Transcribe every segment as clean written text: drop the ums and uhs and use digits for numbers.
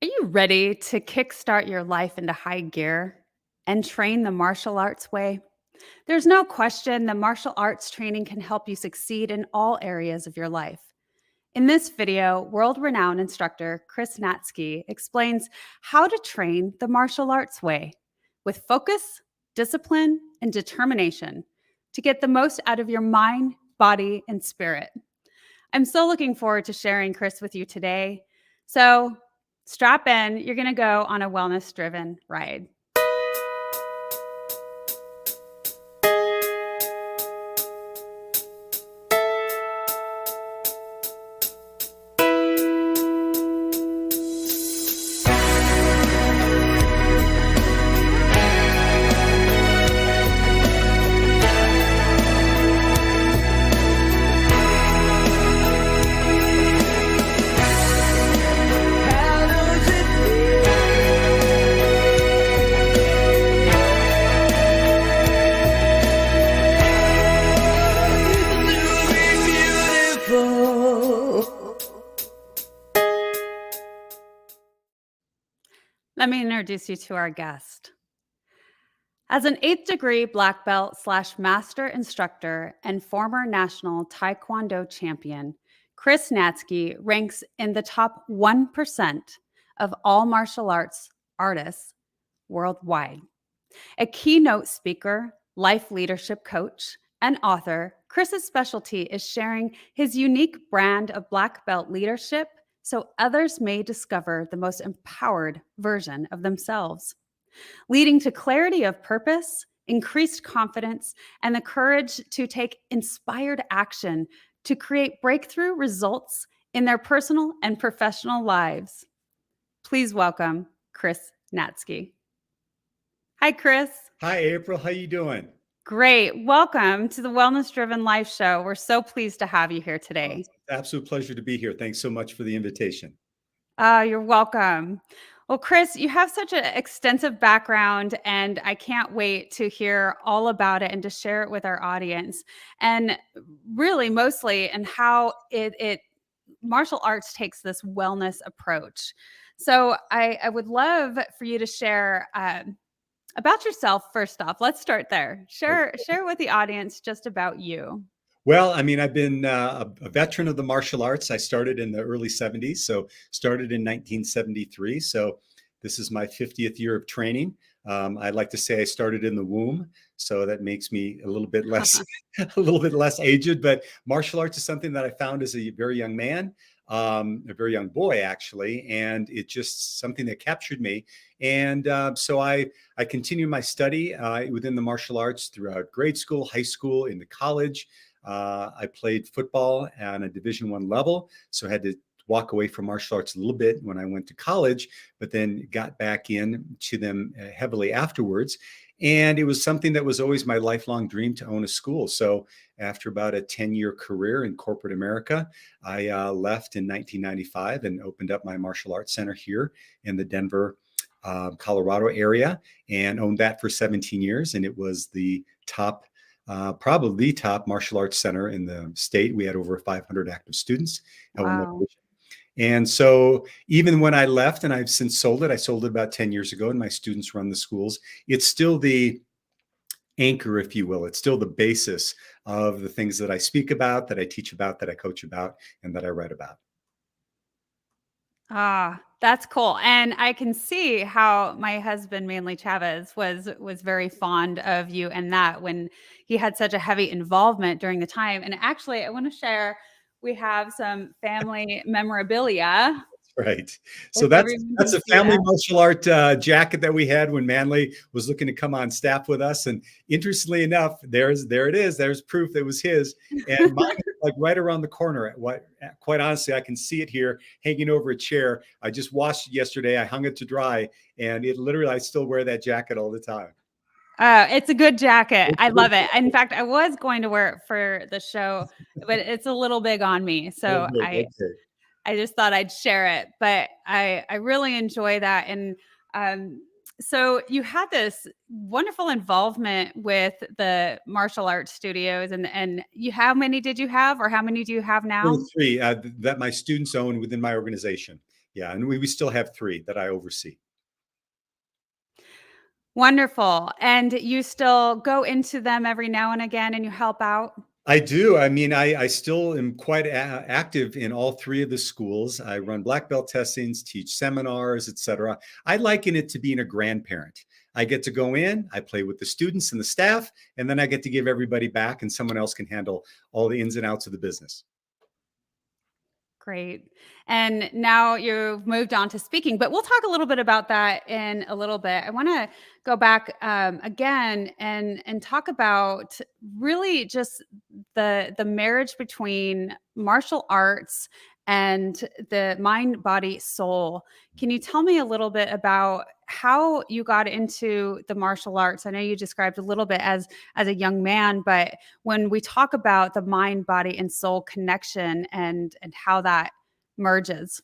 Are you ready to kickstart your life into high gear and train the martial arts way? There's no question that martial arts training can help you succeed in all areas of your life. In this video, world-renowned instructor Chris Natzke explains how to train the martial arts way with focus, discipline, and determination to get the most out of your mind, body, and spirit. I'm so looking forward to sharing Chris with you today. So strap in, you're going to go on a wellness-driven ride. Let me introduce you to our guest. As an 8th degree black belt / master instructor and former national Taekwondo champion, Chris Natzke ranks in the top 1% of all martial arts artists worldwide. A keynote speaker, life leadership coach, and author, Chris's specialty is sharing his unique brand of black belt leadership so others may discover the most empowered version of themselves, leading to clarity of purpose, increased confidence, and the courage to take inspired action to create breakthrough results in their personal and professional lives. Please welcome Chris Natzke. Hi, Chris. Hi, April. How you doing? Great. Welcome to the Wellness Driven Life Show. We're so pleased to have you here today. It's an absolute pleasure to be here. Thanks so much for the invitation. You're welcome. Well, Chris, you have such an extensive background, and I can't wait to hear all about it and to share it with our audience. And really, mostly, and how it martial arts takes this wellness approach. So I would love for you to share about yourself. First off, let's start there. Share with the audience just about you. Well, I mean, I've been a veteran of the martial arts. I started in the early 70s, so started in 1973. So this is my 50th year of training. I'd like to say I started in the womb, so that makes me a little bit less aged. But martial arts is something that I found as a very young man, a very young boy, actually, and it's just something that captured me. And so I continued my study within the martial arts throughout grade school, high school, into college. I played football on a Division I level, so I had to walk away from martial arts a little bit when I went to college, but then got back into them heavily afterwards. And it was something that was always my lifelong dream to own a school. So after about a 10-year career in corporate America, I left in 1995 and opened up my martial arts center here in the Denver, Colorado area, and owned that for 17 years. And it was the top probably the top martial arts center in the state. We had over 500 active students. Wow. And so even when I left, and I've since sold it, I sold it about 10 years ago, and my students run the schools, it's still the anchor, if you will. It's still the basis of the things that I speak about, that I teach about, that I coach about, and that I write about. That's cool. And I can see how my husband, mainly Chavez, was very fond of you, and that when he had such a heavy involvement during the time. And actually, I want to share, we have some family memorabilia. Right. So that's a family martial art jacket that we had when Manley was looking to come on staff with us. And interestingly enough, there it is. There's proof that it was his. And mine is like right around the corner. Quite honestly, I can see it here hanging over a chair. I just washed it yesterday. I hung it to dry, and it literally, I still wear that jacket all the time. It's a good jacket. I love it. In fact, I was going to wear it for the show, but it's a little big on me. So I just thought I'd share it, but I really enjoy that. And so you had this wonderful involvement with the martial arts studios, and how many did you have, or how many do you have now? Three that my students own within my organization. Yeah, and we still have 3 that I oversee. Wonderful. And you still go into them every now and again and you help out? I do. I mean, I still am quite active in all 3 of the schools. I run black belt testings, teach seminars, etc. I liken it to being a grandparent. I get to go in, I play with the students and the staff, and then I get to give everybody back, and someone else can handle all the ins and outs of the business. Great. And now you've moved on to speaking, but we'll talk a little bit about that in a little bit. I want to go back again and talk about really just the marriage between martial arts and the mind, body, soul. Can you tell me a little bit about how you got into the martial arts? I know you described a little bit as a young man, but when we talk about the mind, body, and soul connection and how that merges.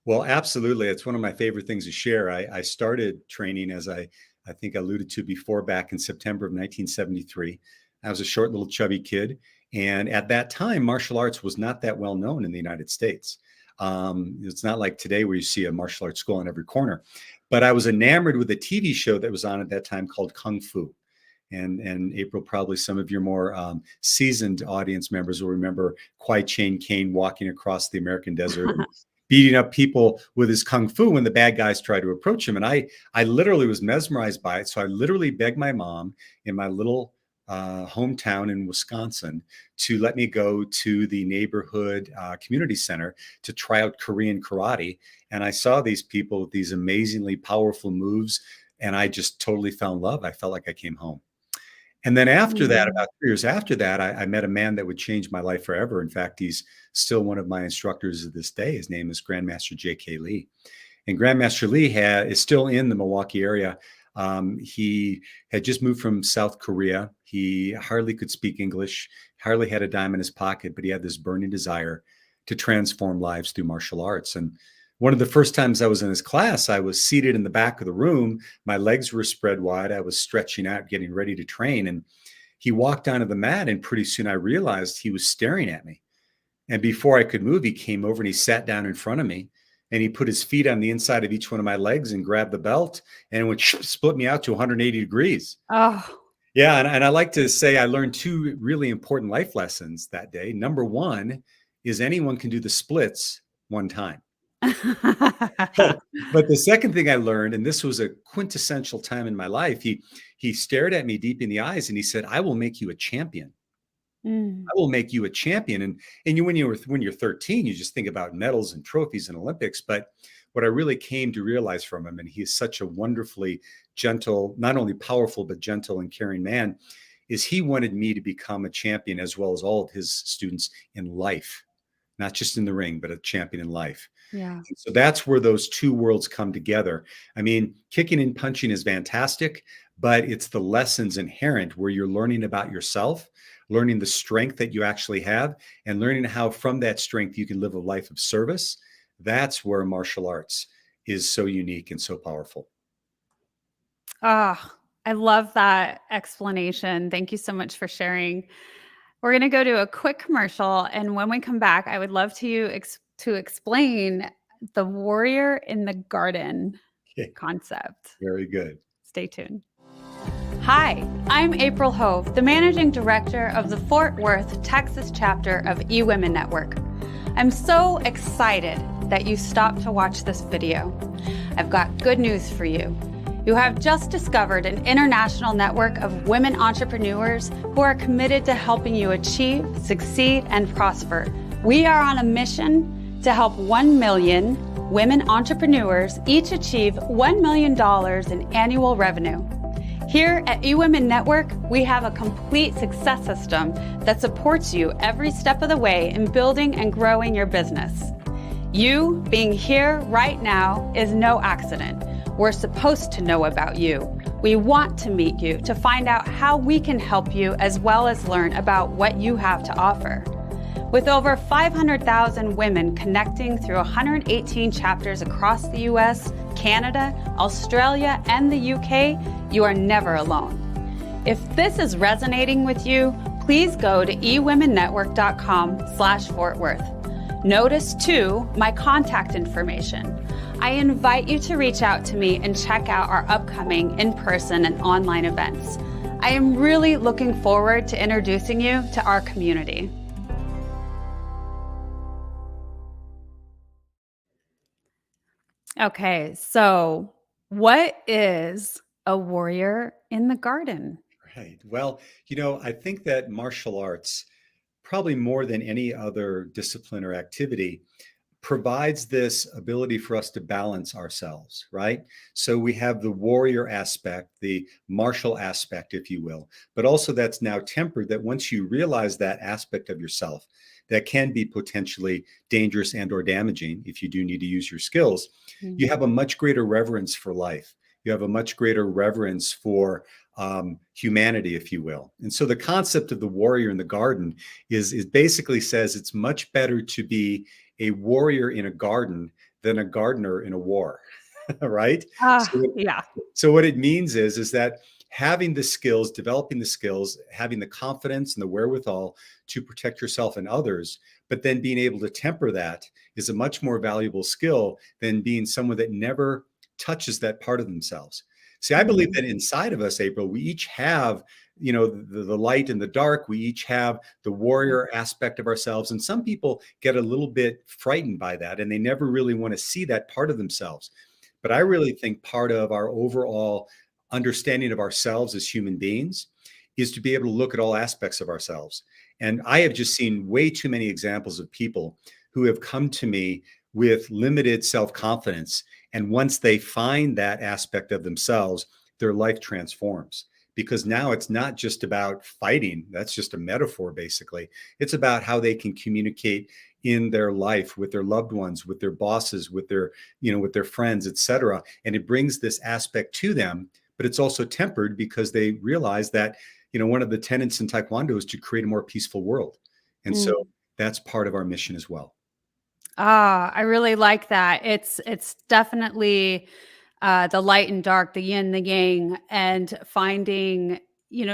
Well, absolutely. It's one of my favorite things to share. I started training, as I think I alluded to before, back in September of 1973. I was a short little chubby kid. And at that time, martial arts was not that well known in the United States. It's not like today where you see a martial arts school on every corner. But I was enamored with a TV show that was on at that time called Kung Fu. And April, probably some of your more seasoned audience members will remember Kwai Chang Caine walking across the American desert and beating up people with his kung fu when the bad guys tried to approach him. And I literally was mesmerized by it. So I literally begged my mom in my little hometown in Wisconsin to let me go to the neighborhood community center to try out Korean karate. And I saw these people with these amazingly powerful moves, and I just totally fell in love. I felt like I came home. And then after that, about 3 years after that, I met a man that would change my life forever. In fact, he's still one of my instructors to this day. His name is Grandmaster J.K. Lee. And Grandmaster Lee is still in the Milwaukee area. He had just moved from South Korea. He hardly could speak English, hardly had a dime in his pocket, but he had this burning desire to transform lives through martial arts. And one of the first times I was in his class, I was seated in the back of the room. My legs were spread wide. I was stretching out, getting ready to train. And he walked onto the mat, and pretty soon I realized he was staring at me. And before I could move, he came over and he sat down in front of me, and he put his feet on the inside of each one of my legs and grabbed the belt, and it would split me out to 180 degrees. Oh, Yeah. And I like to say I learned 2 really important life lessons that day. Number 1 is anyone can do the splits one time. But the second thing I learned, and this was a quintessential time in my life, he stared at me deep in the eyes and he said, "I will make you a champion. Mm. I will make you a champion." And when you're 13, you just think about medals and trophies and Olympics. But what I really came to realize from him, and he is such a wonderfully gentle, not only powerful, but gentle and caring man, is he wanted me to become a champion as well as all of his students in life, not just in the ring, but a champion in life. Yeah. So that's where those 2 worlds come together. I mean, kicking and punching is fantastic, but it's the lessons inherent where you're learning about yourself, learning the strength that you actually have, and learning how from that strength you can live a life of service. That's where martial arts is so unique and so powerful. Oh, I love that explanation. Thank you so much for sharing. We're going to go to a quick commercial, and when we come back, I would love to explain the warrior in the garden Okay. concept. Very good. Stay tuned. Hi, I'm April Hove, the Managing Director of the Fort Worth, Texas chapter of eWomen Network. I'm so excited that you stopped to watch this video. I've got good news for you. You have just discovered an international network of women entrepreneurs who are committed to helping you achieve, succeed, and prosper. We are on a mission to help 1 million women entrepreneurs each achieve $1 million in annual revenue. Here at eWomen Network, we have a complete success system that supports you every step of the way in building and growing your business. You being here right now is no accident. We're supposed to know about you. We want to meet you to find out how we can help you as well as learn about what you have to offer. With over 500,000 women connecting through 118 chapters across the US, Canada, Australia, and the UK, you are never alone. If this is resonating with you, please go to eWomenNetwork.com/Fort Worth. Notice, too, my contact information. I invite you to reach out to me and check out our upcoming in-person and online events. I am really looking forward to introducing you to our community. Okay, so what is a warrior in the garden? Right. Well, I think that martial arts, probably more than any other discipline or activity, provides this ability for us to balance ourselves, right? So we have the warrior aspect, the martial aspect, if you will, but also that's now tempered that once you realize that aspect of yourself, that can be potentially dangerous and or damaging if you do need to use your skills, you have a much greater reverence for life. You have a much greater reverence for humanity, if you will. And so the concept of the warrior in the garden is basically says it's much better to be a warrior in a garden than a gardener in a war, right? Yeah. So what it means is that having the skills, developing the skills, having the confidence and the wherewithal to protect yourself and others, but then being able to temper that is a much more valuable skill than being someone that never touches that part of themselves. See, I believe that inside of us, April, we each have, the light and the dark. We each have the warrior aspect of ourselves. And some people get a little bit frightened by that, and they never really want to see that part of themselves. But I really think part of our overall understanding of ourselves as human beings is to be able to look at all aspects of ourselves. And I have just seen way too many examples of people who have come to me with limited self-confidence. And once they find that aspect of themselves, their life transforms. Because now it's not just about fighting. That's just a metaphor, basically. It's about how they can communicate in their life with their loved ones, with their bosses, with their, with their friends, et cetera. And it brings this aspect to them, but it's also tempered because they realize that, one of the tenets in Taekwondo is to create a more peaceful world. And so that's part of our mission as well. I really like that. It's definitely the light and dark, the yin, the yang, and finding,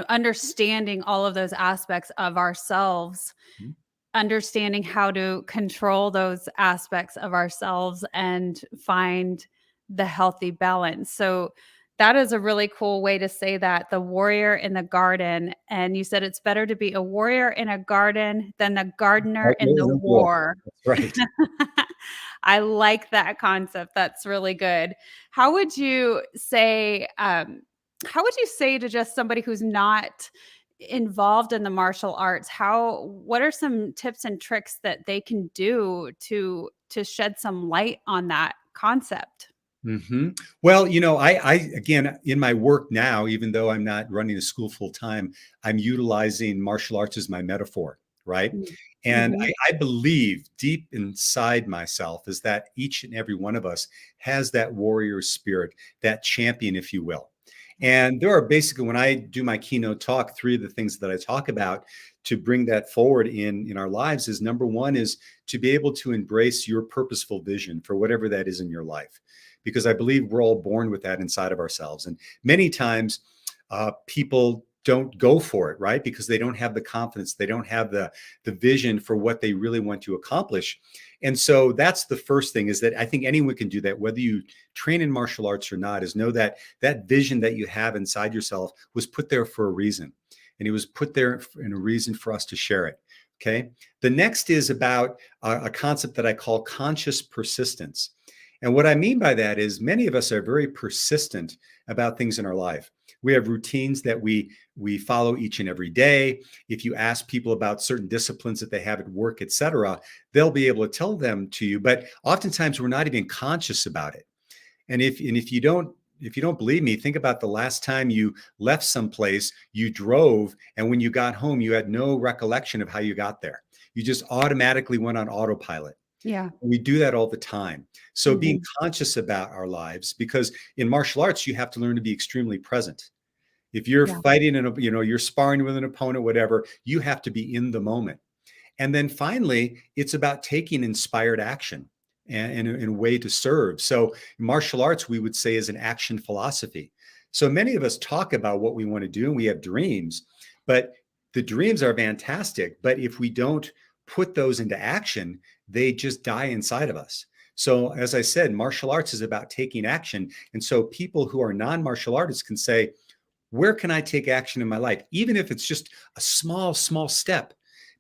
understanding all of those aspects of ourselves, Mhm. understanding how to control those aspects of ourselves and find the healthy balance. So that is a really cool way to say that, the warrior in the garden. And you said it's better to be a warrior in a garden than the gardener in the war. That's right. I like that concept. That's really good. How would you say, to just somebody who's not involved in the martial arts, what are some tips and tricks that they can do to shed some light on that concept? Well, I again, in my work now, even though I'm not running a school full time, I'm utilizing martial arts as my metaphor, right? And Mhm. I believe deep inside myself is that each and every one of us has that warrior spirit, that champion, if you will. And there are basically, when I do my keynote talk, three of the things that I talk about to bring that forward in our lives is, number one is to be able to embrace your purposeful vision for whatever that is in your life, because I believe we're all born with that inside of ourselves. And many times people don't go for it, right? Because they don't have the confidence, they don't have the vision for what they really want to accomplish. And so that's the first thing, is that I think anyone can do that, whether you train in martial arts or not, is know that that vision that you have inside yourself was put there for a reason. And it was put there in a reason for us to share it. Okay. The next is about a concept that I call conscious persistence. And what I mean by that is many of us are very persistent about things in our life. We have routines that we follow each and every day. If you ask people about certain disciplines that they have at work, et cetera, they'll be able to tell them to you. But oftentimes we're not even conscious about it. And if you don't believe me, think about the last time you left someplace, you drove, and when you got home, you had no recollection of how you got there. You just automatically went on autopilot. Yeah. We do that all the time. So being Mhm. conscious about our lives, because in martial arts, you have to learn to be extremely present. If you're Yeah. fighting and you're sparring with an opponent, whatever, you have to be in the moment. And then finally, it's about taking inspired action and in a way to serve. So martial arts, we would say, is an action philosophy. So many of us talk about what we want to do and we have dreams, but the dreams are fantastic. But if we don't put those into action, they just die inside of us. So as I said, martial arts is about taking action. And so people who are non-martial artists can say, where can I take action in my life? Even if it's just a small, small step,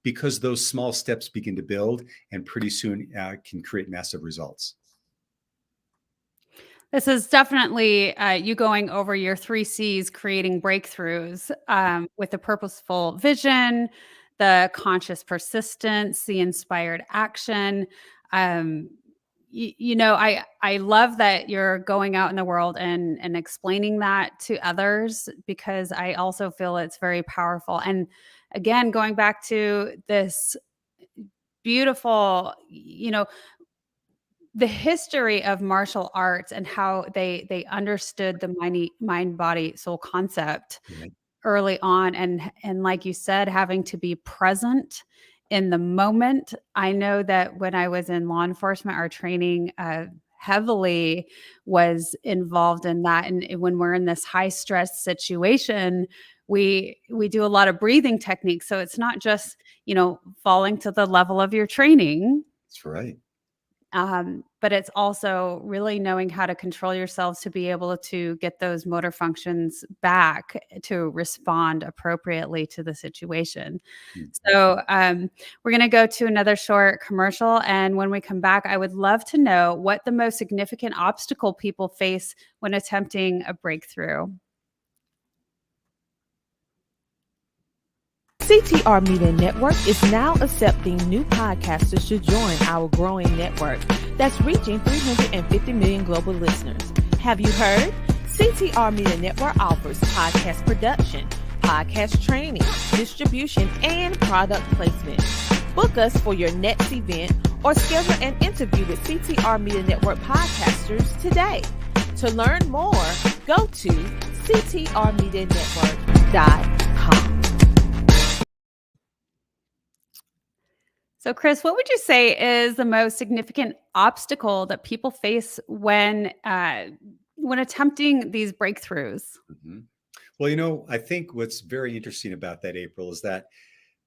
because those small steps begin to build and pretty soon can create massive results. This is definitely you going over your 3 C's, creating breakthroughs with the purposeful vision, the conscious persistence, the inspired action. Um, I love that you're going out in the world and explaining that to others, because I also feel it's very powerful. And again, going back to this beautiful, the history of martial arts and how they understood the mind body soul concept Right. early on, and like you said, having to be present in the moment. I know that when I was in law enforcement, our training heavily was involved in that, and when we're in this high stress situation, we do a lot of breathing techniques, so it's not just falling to the level of your training. That's right. But it's also really knowing how to control yourselves to be able to get those motor functions back to respond appropriately to the situation. Mhm. So we're going to go to another short commercial. And when we come back, I would love to know what the most significant obstacle people face when attempting a breakthrough. CTR Media Network is now accepting new podcasters to join our growing network that's reaching 350 million global listeners. Have you heard? CTR Media Network offers podcast production, podcast training, distribution, and product placement. Book us for your next event or schedule an interview with CTR Media Network podcasters today. To learn more, go to ctrmedianetwork.com. So, Chris, what would you say is the most significant obstacle that people face when attempting these breakthroughs? Mhm. Well, I think what's very interesting about that, April, is that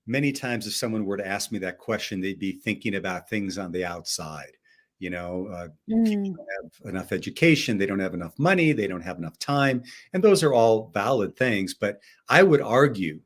many times if someone were to ask me that question, they'd be thinking about things on the outside. People Mm, don't have enough education, they don't have enough money, they don't have enough time, and those are all valid things. But I would argue,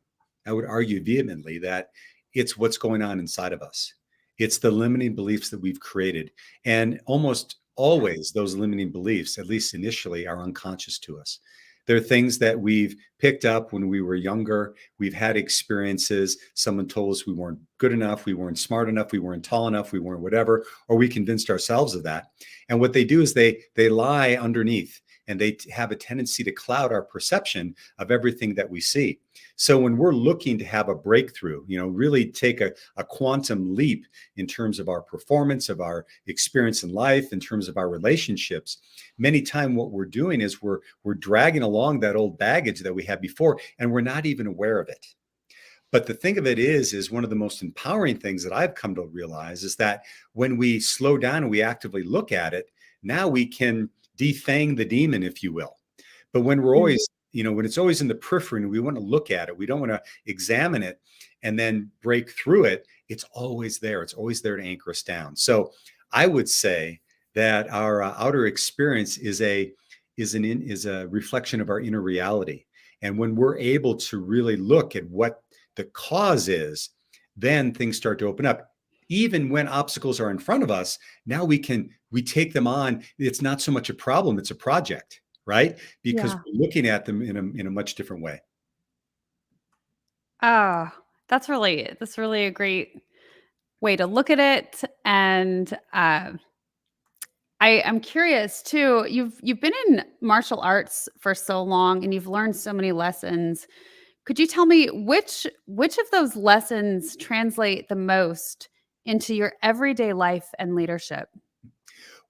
I would argue vehemently that it's what's going on inside of us. It's the limiting beliefs that we've created, and almost always those limiting beliefs, at least initially, are unconscious to us. They're things that we've picked up when we were younger. We've had experiences. Someone told us we weren't good enough, we weren't smart enough, we weren't tall enough, we weren't whatever, or we convinced ourselves of that. And what they do is they lie underneath, and they have a tendency to cloud our perception of everything that we see. So when we're looking to have a breakthrough, really take a quantum leap in terms of our performance, of our experience in life, in terms of our relationships, many times what we're doing is we're dragging along that old baggage that we had before, and we're not even aware of it. But the thing of it is one of the most empowering things that I've come to realize is that when we slow down and we actively look at it, now we can defang the demon, if you will. But when we're mm, always, when it's always in the periphery and we want to look at it, we don't want to examine it and then break through it. It's always there. It's always there to anchor us down. So I would say that our outer experience is a reflection of our inner reality. And when we're able to really look at what the cause is, then things start to open up. Even when obstacles are in front of us, now we take them on. It's not so much a problem, it's a project, right? Because yeah. we're looking at them in a much different way. Oh, that's really a great way to look at it. And I'm curious too. You've been in martial arts for so long, and you've learned so many lessons. Could you tell me which of those lessons translate the most into your everyday life and leadership?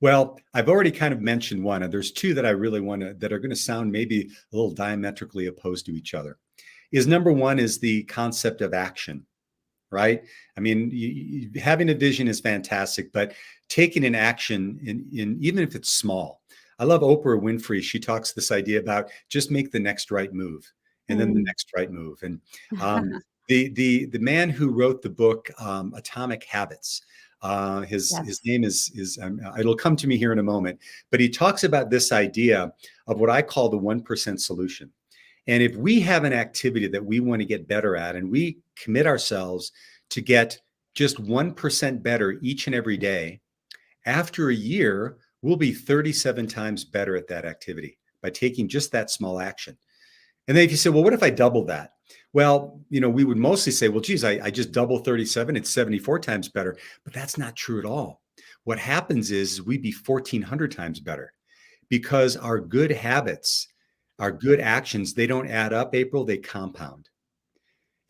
Well, I've already kind of mentioned one, and there's two that I really want to that are going to sound maybe a little diametrically opposed to each other. Is number one is the concept of action, right? I mean, having a vision is fantastic, but taking an action in even if it's small. I love Oprah Winfrey. She talks this idea about just make the next right move, and then the Mm. next right move. And um, the man who wrote the book Atomic Habits, His name is it'll come to me here in a moment, but he talks about this idea of what I call the 1% solution. And if we have an activity that we want to get better at, and we commit ourselves to get just 1% better each and every day, after a year, we'll be 37 times better at that activity by taking just that small action. And then if you say, well, what if I double that? Well, we would mostly say, well, geez, I just double 37, it's 74 times better. But that's not true at all. What happens is we'd be 1,400 times better, because our good habits, our good actions, they don't add up, April, they compound.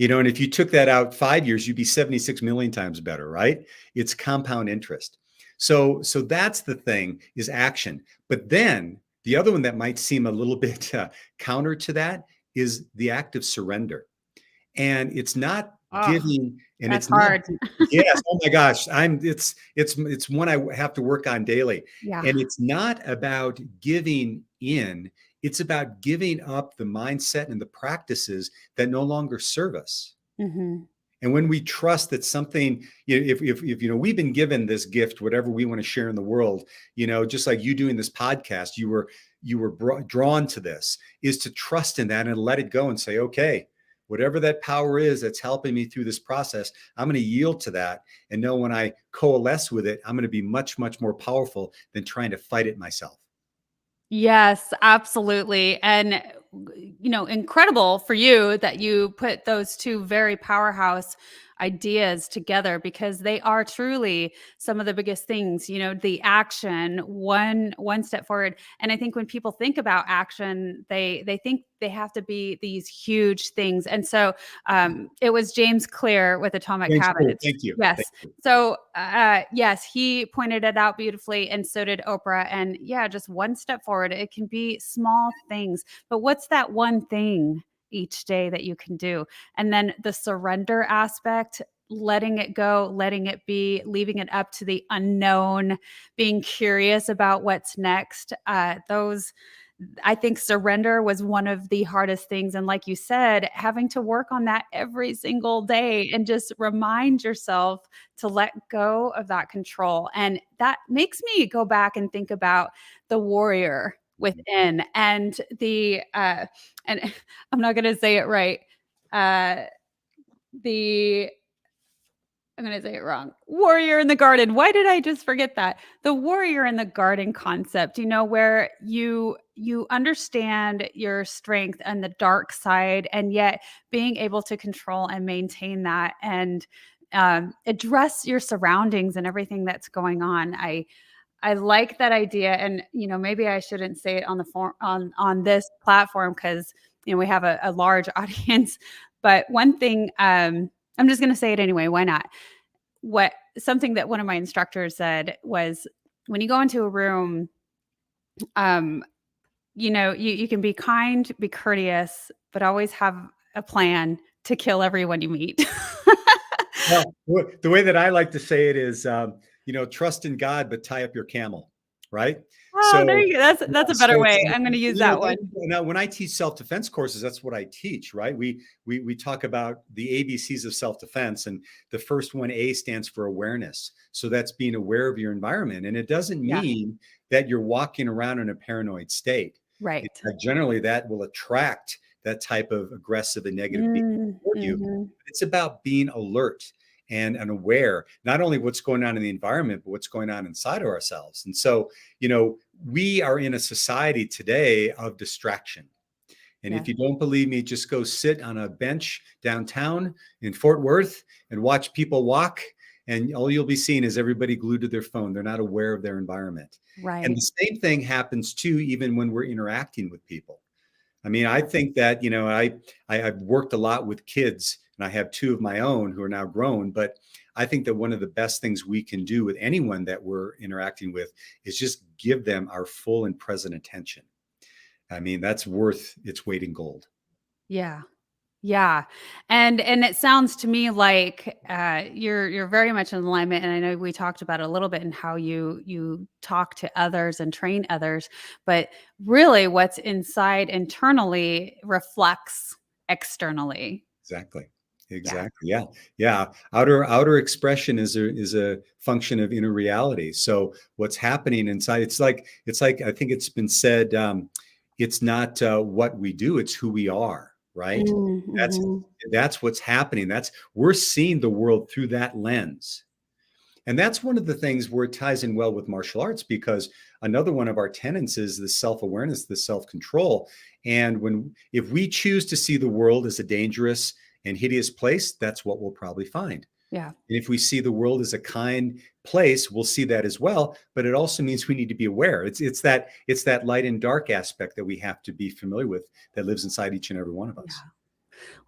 And if you took that out 5 years, you'd be 76 million times better, right? It's compound interest. So that's the thing, is action. But then the other one that might seem a little bit counter to that is the act of surrender. And it's not giving, and that's it's hard. Yes. Oh my gosh. It's one I have to work on daily. Yeah. And it's not about giving in. It's about giving up the mindset and the practices that no longer serve us. Mm-hmm. And when we trust that something, if we've been given this gift, whatever we want to share in the world, just like you doing this podcast, you were drawn to this, is to trust in that and let it go and say, okay, whatever that power is that's helping me through this process, I'm going to yield to that and know when I coalesce with it, I'm going to be much, much more powerful than trying to fight it myself. Yes, absolutely. And, incredible for you that you put those two very powerhouse ideas together, because they are truly some of the biggest things, the action, one step forward. And I think when people think about action, they think they have to be these huge things. And so it was James Clear with Atomic Habits. Thank you. Yes. Thank you. So yes, he pointed it out beautifully, and so did Oprah. And yeah, just one step forward. It can be small things, but what's that one thing each day that you can do? And then the surrender aspect, letting it go, letting it be, leaving it up to the unknown, being curious about what's next. I think surrender was one of the hardest things. And like you said, having to work on that every single day and just remind yourself to let go of that control. And that makes me go back and think about the warrior within, and the and I'm not going to say it right. I'm going to say it wrong. Warrior in the garden. Why did I just forget that? The warrior in the garden concept, where you understand your strength and the dark side, and yet being able to control and maintain that, and address your surroundings and everything that's going on. I like that idea. And, maybe I shouldn't say it on the on this platform, because, we have a large audience, but one thing, I'm just going to say it anyway. Why not? Something that one of my instructors said was, when you go into a room, you can be kind, be courteous, but always have a plan to kill everyone you meet. Well, the way that I like to say it is, trust in God, but tie up your camel, right? Oh, there you go. That's a better way. I'm going to use that one. Now, when I teach self-defense courses, that's what I teach, right? We talk about the ABCs of self-defense, and the first one, A, stands for awareness. So that's being aware of your environment. And it doesn't mean that you're walking around in a paranoid state. Right. Generally, that will attract that type of aggressive and negative behavior toward you. It's about being alert and aware, not only what's going on in the environment, but what's going on inside of ourselves. And so, we are in a society today of distraction. And if you don't believe me, just go sit on a bench downtown in Fort Worth and watch people walk. And all you'll be seeing is everybody glued to their phone. They're not aware of their environment. Right. And the same thing happens too, even when we're interacting with people. I mean, I think that, I've worked a lot with kids, and I have two of my own who are now grown, but I think that one of the best things we can do with anyone that we're interacting with is just give them our full and present attention. I mean, that's worth its weight in gold. Yeah. Yeah. And it sounds to me like you're very much in alignment. And I know we talked about it a little bit in how you talk to others and train others, but really what's inside internally reflects externally. Exactly. Yeah. Exactly. Yeah. Yeah. Outer expression is a function of inner reality. So what's happening inside, it's like I think it's been said, it's not what we do, it's who we are, right? That's Mm-hmm. that's what's happening. That's we're seeing the world through that lens. And that's one of the things where it ties in well with martial arts, because another one of our tenets is the self-awareness, the self-control. And if we choose to see the world as a dangerous and hideous place, that's what we'll probably find. Yeah. And if we see the world as a kind place, we'll see that as well. But it also means we need to be aware. It's that light and dark aspect that we have to be familiar with that lives inside each and every one of Yeah. us.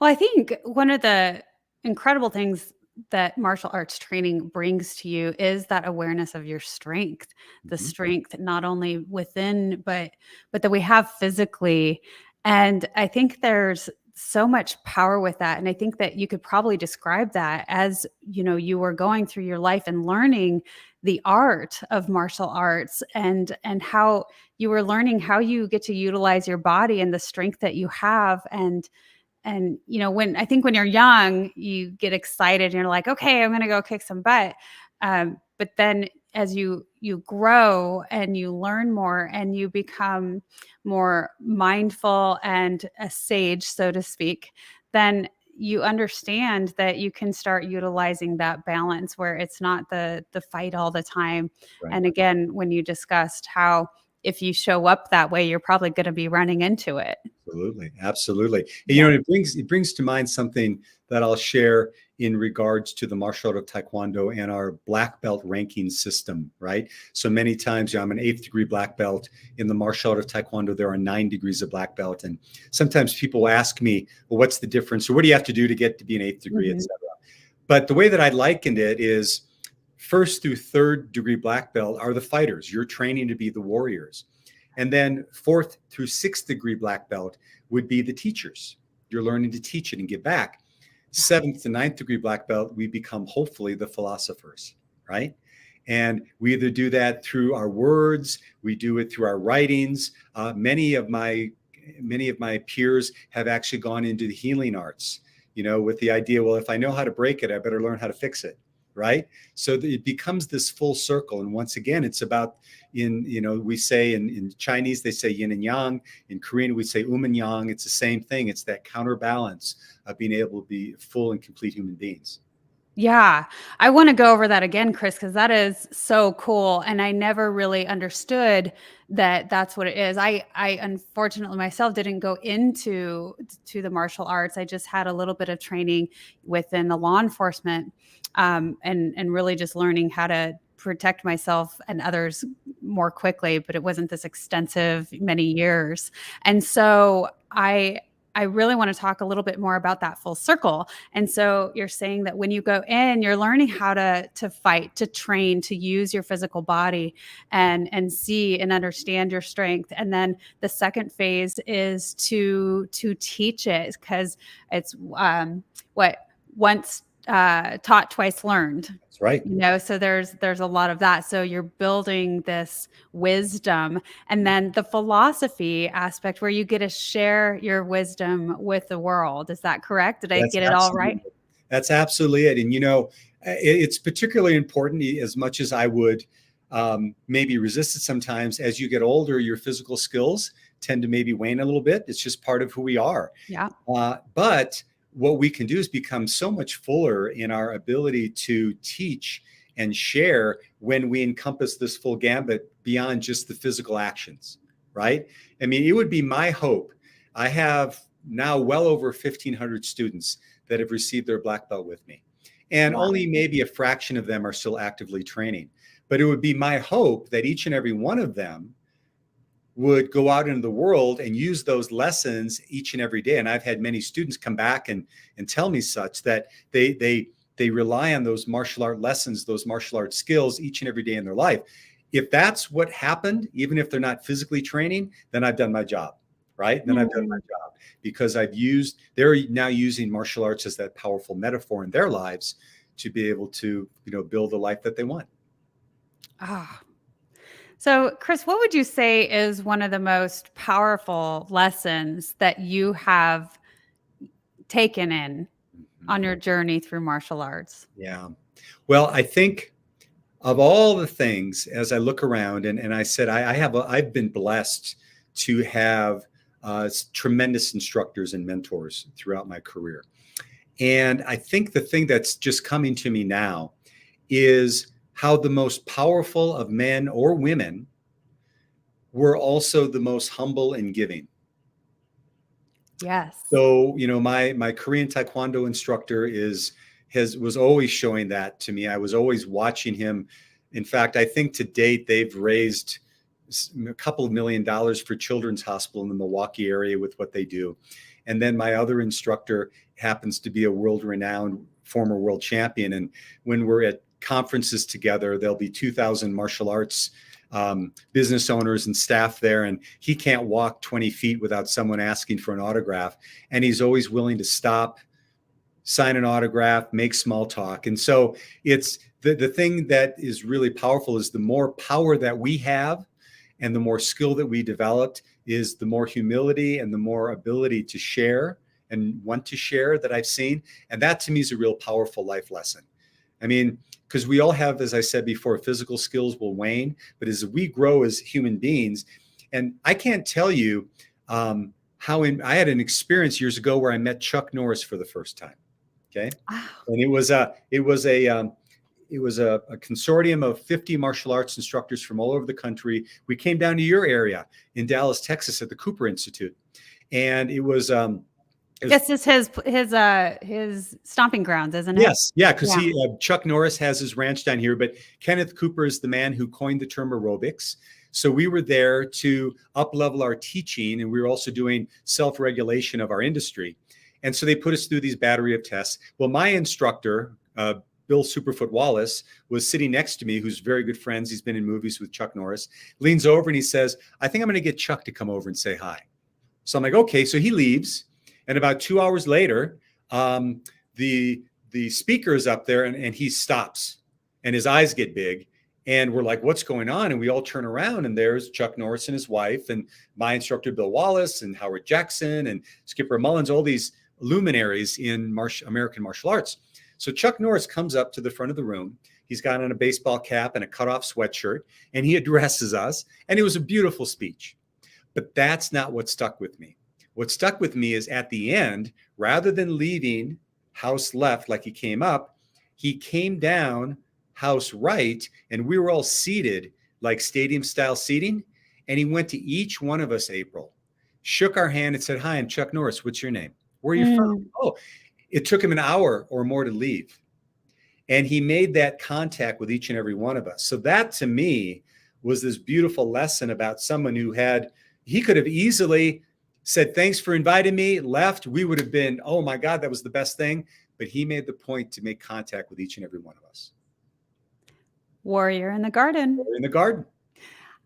Well, I think one of the incredible things that martial arts training brings to you is that awareness of your strength, the Mhm. strength not only within, but that we have physically. And I think there's so much power with that. And I think that you could probably describe that as, you were going through your life and learning the art of martial arts and how you were learning how you get to utilize your body and the strength that you have. And when I think when you're young, you get excited and you're like, okay, I'm going to go kick some butt. But then as you grow and you learn more and you become more mindful and a sage, so to speak, then you understand that you can start utilizing that balance where it's not the fight all the time. Right. And again, when you discussed how if you show up that way, you're probably going to be running into it. Absolutely, absolutely. And, Yeah. it brings to mind something that I'll share in regards to the martial art of Taekwondo and our black belt ranking system, right? So many times, I'm an eighth degree black belt. In the martial art of Taekwondo, there are 9 degrees of black belt. And sometimes people ask me, well, what's the difference? Or what do you have to do to get to be an eighth degree, et Mhm. cetera? But the way that I likened it is first through third degree black belt are the fighters. You're training to be the warriors. And then fourth through sixth degree black belt would be the teachers. You're learning to teach it and give back. Seventh to ninth degree black belt, we become hopefully the philosophers, right? And we either do that through our words, we do it through our writings. Many of my peers have actually gone into the healing arts, with the idea, well, if I know how to break it, I better learn how to fix it, right? So it becomes this full circle. And once again, it's about we say in Chinese, they say yin and yang. In Korean, we say and yang. It's the same thing. It's that counterbalance of being able to be full and complete human beings. Yeah. I wanna go over that again, Chris, because that is so cool, and I never really understood that that's what it is. I unfortunately myself didn't go into to the martial arts. I just had a little bit of training within the law enforcement, and really just learning how to protect myself and others more quickly, but it wasn't this extensive many years. And so I really wanna talk a little bit more about that full circle. And so you're saying that when you go in, you're learning how to fight, to train, to use your physical body and see and understand your strength. And then the second phase is to teach it because it's what once taught, twice learned. That's right. So there's a lot of that. So you're building this wisdom and then the philosophy aspect where you get to share your wisdom with the world. Is that correct? Did I That's get it all right? absolutely that's absolutely it. And it's particularly important, as much as I would maybe resist it sometimes. As you get older, your physical skills tend to maybe wane a little bit. It's just part of who we are. Yeah. But what we can do is become so much fuller in our ability to teach and share when we encompass this full gambit beyond just the physical actions, right? I mean, it would be my hope. I have now well over 1,500 students that have received their black belt with me. And Wow. only maybe a fraction of them are still actively training. But it would be my hope that each and every one of them would go out into the world and use those lessons each and every day. And I've had many students come back and tell me such that they rely on those martial art lessons, those martial art skills each and every day in their life. If that's what happened, even if they're not physically training, then I've done my job, right? Then I've done my job because they're now using martial arts as that powerful metaphor in their lives to be able to, build the life that they want. Ah. So, Chris, what would you say is one of the most powerful lessons that you have taken in on your journey through martial arts? Yeah. Well, I think of all the things, as I look around, and I said, I've been blessed to have tremendous instructors and mentors throughout my career. And I think the thing that's just coming to me now is how the most powerful of men or women were also the most humble and giving. Yes. So, my Korean Taekwondo instructor was always showing that to me. I was always watching him. In fact, I think to date, they've raised a couple of $1 million for Children's Hospital in the Milwaukee area with what they do. And then my other instructor happens to be a world-renowned former world champion. And when we're at conferences together, there'll be 2,000 martial arts business owners and staff there, and he can't walk 20 feet without someone asking for an autograph. And he's always willing to stop, sign an autograph, make small talk. And so it's the thing that is really powerful is the more power that we have and the more skill that we developed is the more humility and the more ability to share and want to share that I've seen. And that to me is a real powerful life lesson. I mean, because we all have, as I said before, physical skills will wane, but as we grow as human beings, and I can't tell you I had an experience years ago where I met Chuck Norris for the first time. Okay. Wow. And it was a consortium of 50 martial arts instructors from all over the country. We came down to your area in Dallas, Texas at the Cooper Institute. And it was, this is his stomping grounds, isn't it? Yes. Yeah. Because Chuck Norris has his ranch down here, but Kenneth Cooper is the man who coined the term aerobics. So we were there to up-level our teaching, and we were also doing self-regulation of our industry. And so they put us through these battery of tests. Well, my instructor, Bill Superfoot Wallace, was sitting next to me, who's very good friends. He's been in movies with Chuck Norris, leans over and he says, I think I'm going to get Chuck to come over and say hi. So I'm like, okay. So he leaves. And about 2 hours later, the speaker is up there and he stops and his eyes get big. And we're like, what's going on? And we all turn around and there's Chuck Norris and his wife and my instructor, Bill Wallace, and Howard Jackson and Skipper Mullins, all these luminaries in American martial arts. So Chuck Norris comes up to the front of the room. He's got on a baseball cap and a cutoff sweatshirt, and he addresses us. And it was a beautiful speech. But that's not what stuck with me. What stuck with me is at the end, rather than leaving house left like he came up, he came down house right, and we were all seated like stadium style seating. And he went to each one of us, April, shook our hand and said, hi, I'm Chuck Norris. What's your name? Where are you from? Oh, it took him an hour or more to leave. And he made that contact with each and every one of us. So that to me was this beautiful lesson about someone who he could have easily said, thanks for inviting me, left. We would have been, oh my God, that was the best thing. But he made the point to make contact with each and every one of us. Warrior in the garden. Warrior in the garden.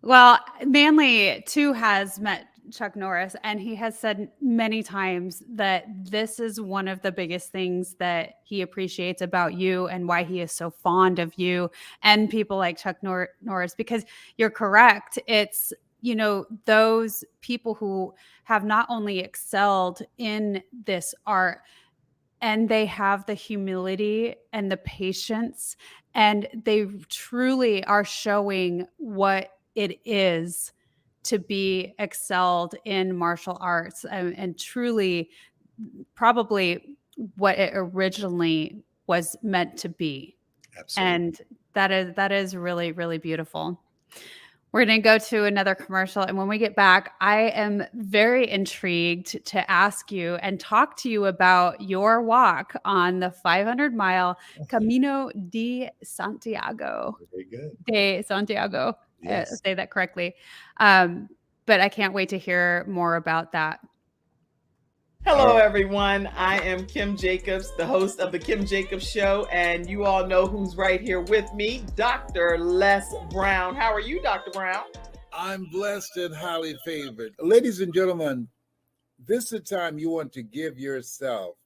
Well, Manly too has met Chuck Norris, and he has said many times that this is one of the biggest things that he appreciates about you and why he is so fond of you and people like Chuck Norris, because you're correct. It's, those people who have not only excelled in this art, and they have the humility and the patience, and they truly are showing what it is to be excelled in martial arts, and truly probably what it originally was meant to be. Absolutely. And that is really, really beautiful. We're going to go to another commercial. And when we get back, I am very intrigued to ask you and talk to you about your walk on the 500-mile Camino de Santiago. Very good. De Santiago. Yes. Say that correctly. But I can't wait to hear more about that. Hello, everyone. I am Kim Jacobs, the host of The Kim Jacobs Show, and you all know who's right here with me, Dr. Les Brown. How are you, Dr. Brown? I'm blessed and highly favored. Ladies and gentlemen, this is the time you want to give yourself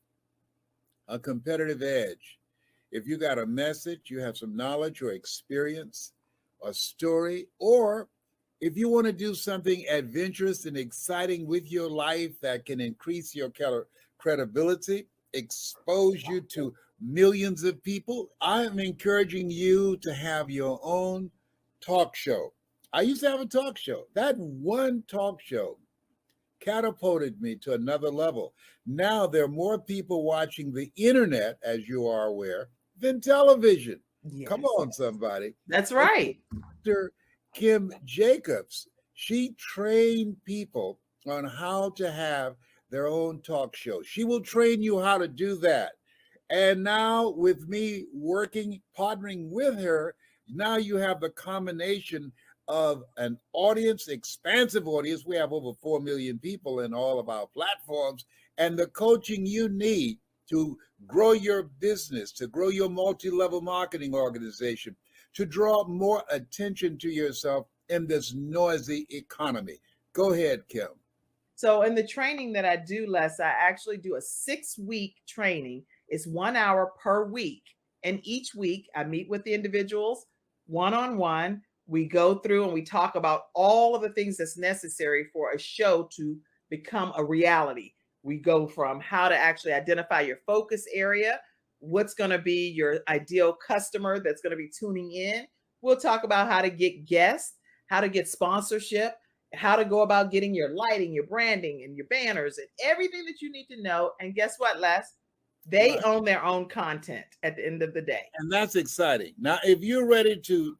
a competitive edge. If you got a message, you have some knowledge or experience, a story, or if you want to do something adventurous and exciting with your life that can increase your credibility, expose you to millions of people, I'm encouraging you to have your own talk show. I used to have a talk show. That one talk show catapulted me to another level. Now there are more people watching the internet, as you are aware, than television. Yes. Come on, somebody. That's right. Dr. Kim Jacobs, she trained people on how to have their own talk show. She will train you how to do that. And now with me working, partnering with her, now you have the combination of an audience, expansive audience. We have over 4 million people in all of our platforms, and the coaching you need to grow your business, to grow your multi-level marketing organization, to draw more attention to yourself in this noisy economy. Go ahead, Kim. So in the training that I do, Les, I actually do a 6-week training. It's 1 hour per week. And each week I meet with the individuals one-on-one. We go through and we talk about all of the things that's necessary for a show to become a reality. We go from how to actually identify your focus area, what's going to be your ideal customer that's going to be tuning in. We'll talk about how to get guests, how to get sponsorship, how to go about getting your lighting, your branding, and your banners, and everything that you need to know. And guess what, Les? They own their own content at the end of the day. And that's exciting. Now, if you're ready to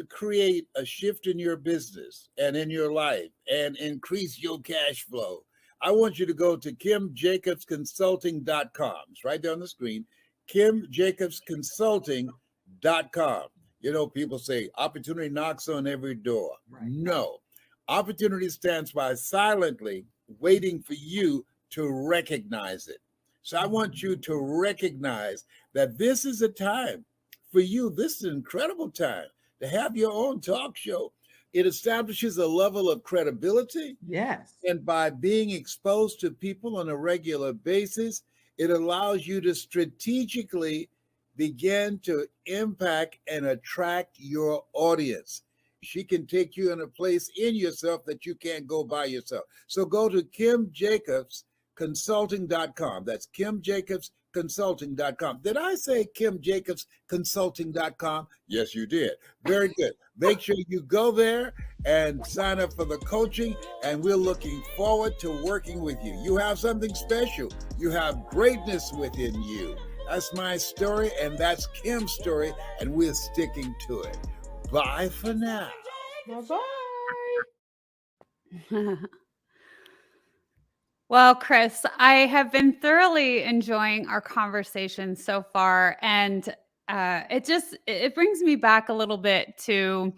create a shift in your business and in your life and increase your cash flow, I want you to go to KimJacobsConsulting.com. It's right there on the screen, KimJacobsConsulting.com. You know, people say opportunity knocks on every door. Right. No. Opportunity stands by silently waiting for you to recognize it. So I want you to recognize that this is a time for you. This is an incredible time to have your own talk show. It establishes a level of credibility. Yes. And by being exposed to people on a regular basis, it allows you to strategically begin to impact and attract your audience. She can take you in a place in yourself that you can't go by yourself. So go to KimJacobsConsulting.com. That's KimJacobsConsulting.com. Did I say KimJacobsConsulting.com? Yes, you did. Very good. Make sure you go there and sign up for the coaching, and we're looking forward to working with you. You have something special. You have greatness within you. That's my story, and that's Kim's story, and we're sticking to it. Bye for now. Bye-bye. Well, Chris, I have been thoroughly enjoying our conversation so far, and it brings me back a little bit to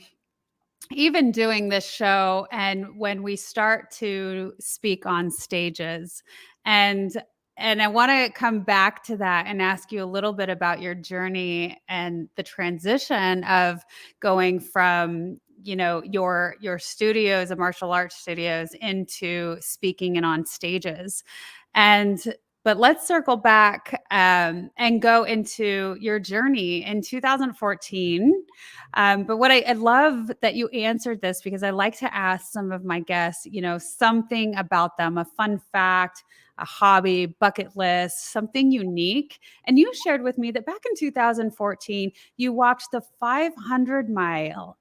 even doing this show and when we start to speak on stages. And I want to come back to that and ask you a little bit about your journey and the transition of going from, you know, your studios and martial arts studios into speaking and on stages. But let's circle back and go into your journey in 2014. But what I love that you answered this, because I like to ask some of my guests, you know, something about them, a fun fact, a hobby, bucket list, something unique. And you shared with me that back in 2014, you walked the 500 mile,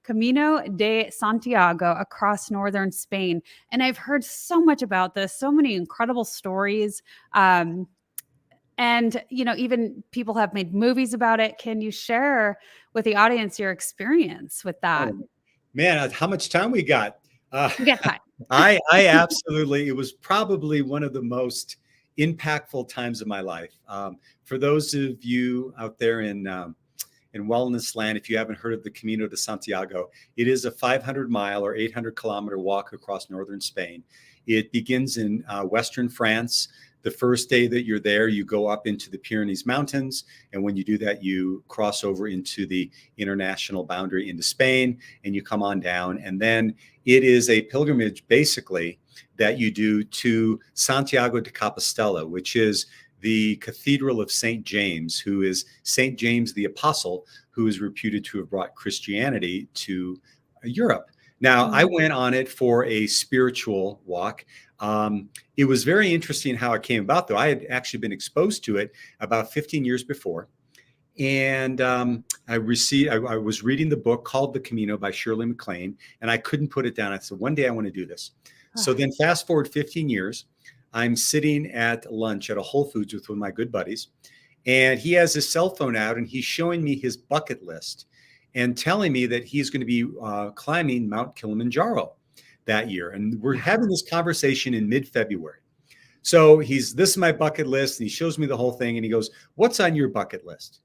Camino de Santiago across northern Spain. And I've heard so much about this, so many incredible stories. And, you know, even people have made movies about it. Can you share with the audience your experience with that? Oh, man, how much time we got? You get time. I absolutely, it was probably one of the most impactful times of my life. For those of you out there in wellness land, if you haven't heard of the Camino de Santiago, it is a 500-mile or 800-kilometer walk across northern Spain. It begins in western France. The first day that you're there, you go up into the Pyrenees Mountains. And when you do that, you cross over into the international boundary into Spain, and you come on down. And then it is a pilgrimage, basically, that you do to Santiago de Compostela, which is the Cathedral of St. James, who is St. James the Apostle, who is reputed to have brought Christianity to Europe. Now, I went on it for a spiritual walk. It was very interesting how it came about, though. I had actually been exposed to it about 15 years before. And I was reading the book called The Camino by Shirley MacLaine, and I couldn't put it down. I said, one day I want to do this. So then fast forward 15 years, I'm sitting at lunch at a Whole Foods with one of my good buddies, and he has his cell phone out and he's showing me his bucket list and telling me that he's going to be climbing Mount Kilimanjaro that year. And we're having this conversation in mid-February. So this is my bucket list, and he shows me the whole thing, and he goes, what's on your bucket list?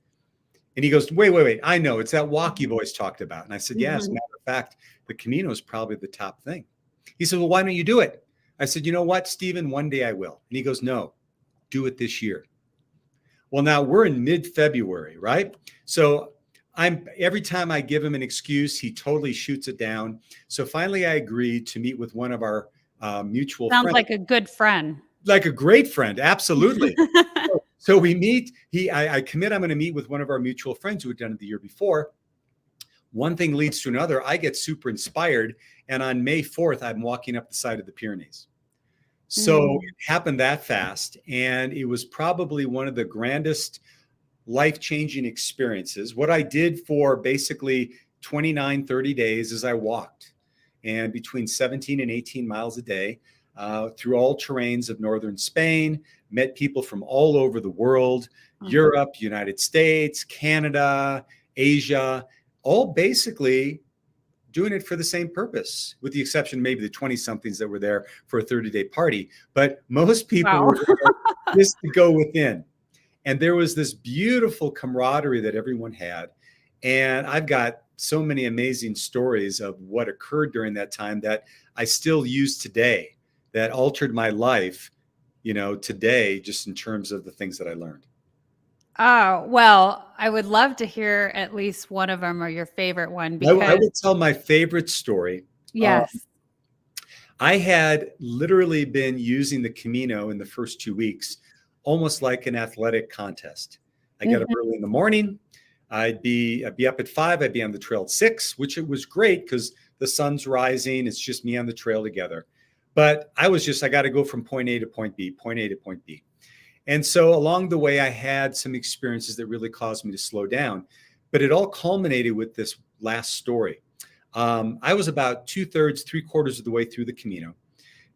And he goes, wait, I know, it's that walk you've always talked about. And I said, yeah, as a matter of fact, the Camino is probably the top thing. He said, well, why don't you do it? I said, you know what, Stephen, one day I will. And he goes, no, do it this year. Well, now we're in mid-February, right? So every time I give him an excuse, he totally shoots it down. So finally I agreed to meet with one of our mutual friends. Sounds like a good friend. Like a great friend, absolutely. So we meet. I commit. I'm going to meet with one of our mutual friends who had done it the year before. One thing leads to another. I get super inspired, and on May 4th, I'm walking up the side of the Pyrenees. So it happened that fast, and it was probably one of the grandest life-changing experiences. What I did for basically 29, 30 days is I walked, and between 17 and 18 miles a day. Through all terrains of northern Spain, met people from all over the world, Europe, United States, Canada, Asia, all basically doing it for the same purpose, with the exception maybe the 20-somethings that were there for a 30-day party. But most people were there just to go within. And there was this beautiful camaraderie that everyone had. And I've got so many amazing stories of what occurred during that time that I still use today, that altered my life, today, just in terms of the things that I learned. Oh, well, I would love to hear at least one of them or your favorite one. Because I would tell my favorite story. Yes. I had literally been using the Camino in the first 2 weeks, almost like an athletic contest. I got up early in the morning. I'd be up at 5. I'd be on the trail at 6, which it was great because the sun's rising. It's just me on the trail together. But I got to go from point A to point B, point A to point B. And so along the way, I had some experiences that really caused me to slow down. But it all culminated with this last story. I was about 2/3, 3/4 of the way through the Camino,